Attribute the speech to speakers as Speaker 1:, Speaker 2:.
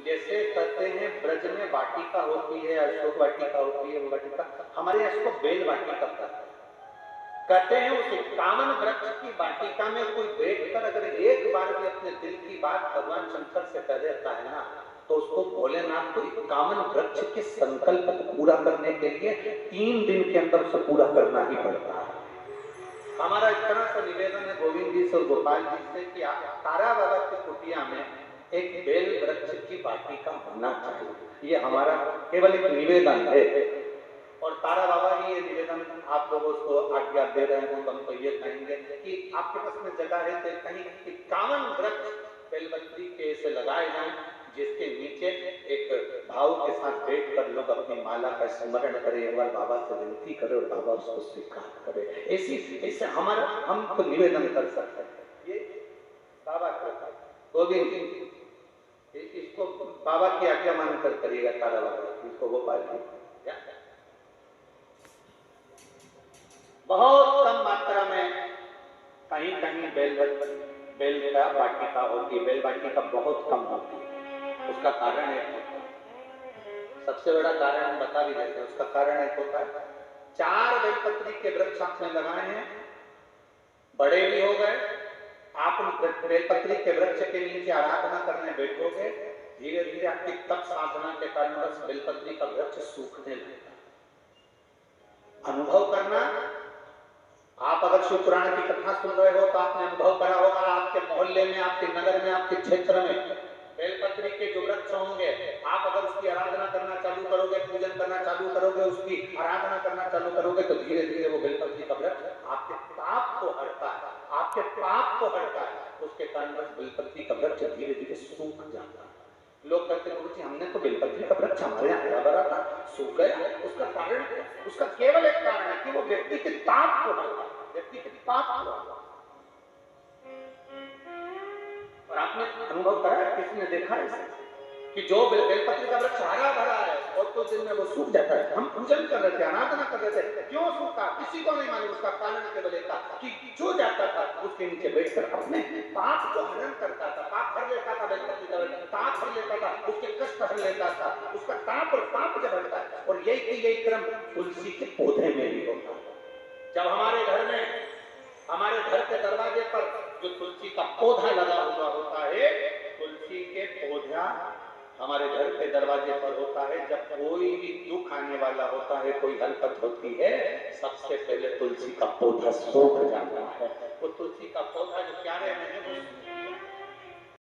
Speaker 1: जैसे कहते हैं ब्रज में वाटिका होती है, अशोक वाटिका होती है, वो वाटिका हमारे यहाँ इसको बेल वाटिका कहते हैं। उस 51 वृक्ष की वाटिका में कोई बैठकर अगर एक बार भी अपने दिल की बात भगवान शंकर से कह देता है ना, तो उसको भोलेनाथ को 51 वृक्ष के संकल्प को पूरा करने के लिए 3 दिन के अंदर उसे पूरा करना ही पड़ता है। हमारा इस तरह से निवेदन है गोविंद जी से और गोपाल जी से कि तारा बाबा की कुटिया में एक बेल वृक्ष की वाटिका होना चाहिए। ये हमारा केवल एक निवेदन है, और तारा बाबा ही ये निवेदन आप लोगों को आज्ञा दे रहे हैं। तो हम तो ये कहेंगे कि आपके पास में जगह है तो कहीं 51 वृक्ष बेलपत्री के ऐसे लगाए जाएं, जिसके नीचे एक भाव के साथ बैठ कर लोग अपनी माला का स्मरण करें, एक बार बाबा से विनती करे और बाबा उसको स्वीकार करे। ऐसे हमारा हम तो निवेदन कर सकते हैं। ये बाबा का गोविंद जी, इसको बाबा की आज्ञा मानकर करिएगा। तारा बाबा इसको गोपाल जी बहुत कम मात्रा में कहीं कहीं बेल का वाटिका होती है, बेल वाटिका बहुत कम होती है। उसका कारण एक होता है, सबसे बड़ा कारण हम बता भी देते हैं। उसका कारण एक होता है, 4 बेलपत्री के वृक्ष आपने लगाए हैं, बड़े भी हो गए, आप बेलपत्री के वृक्ष के नीचे आराधना करने बैठोगे, धीरे धीरे आपकी तप साधना के कारण बस बेलपत्री का वृक्ष सूखने लगेगा। अनुभव करना, आप अगर शिव पुराण की कथा सुन रहे हो तो आपने अनुभव करा होगा, आपके मोहल्ले में, आपके नगर में, आपके क्षेत्र में बेलपत्री के जो वृक्ष होंगे, आप अगर उसकी आराधना करना चालू करोगे, पूजन करना चालू करोगे, उसकी आराधना करना चालू करोगे, तो धीरे धीरे वो बेलपत्री का वृक्ष आपके पाप को हटता है, आपके पाप को हटता है। उसके कारण बेलपत्री का वृक्ष धीरे धीरे सूख जाता है। लोग कहते हैं जी हमने तो बेलपत्री का वृक्ष हमारे यहाँ हरा भरा था, सूख गया। उसका कारण, उसका केवल एक कारण है कि वो व्यक्ति के पाप को हटा, व्यक्ति के पाप को हटा। और आपने अनुभव करा है, किसी ने देखा है कि जो बेलपत्री का वृक्ष हरा भरा है और कुछ दिन में वो सूख जाता है। हम पूजन कर रहे थे, आराधना कर रहे थे, क्यों सूखा किसी को नहीं मालूम। उसका कारण केवल एक था कि जो जाता था उसके नीचे बैठकर अपने पाप को हरण करता था, पाप हर लेता था, बेलपत्री का ताप हर लेता था, उसके कष्ट हर लेता था, उसका ताप और पाप जब हटता है। और यही क्रम तुलसी के पौधे में भी होता है। जब हमारे घर में, हमारे घर के दरवाजे पर जो तुलसी का पौधा लगा हुआ होता है, तुलसी के पौधा हमारे घर के दरवाजे पर होता है, जब कोई भी दुख आने वाला होता है, कोई हरकत होती है, सबसे पहले तुलसी का पौधा सूख जाता है। वो तुलसी का पौधा जो क्यारे में है,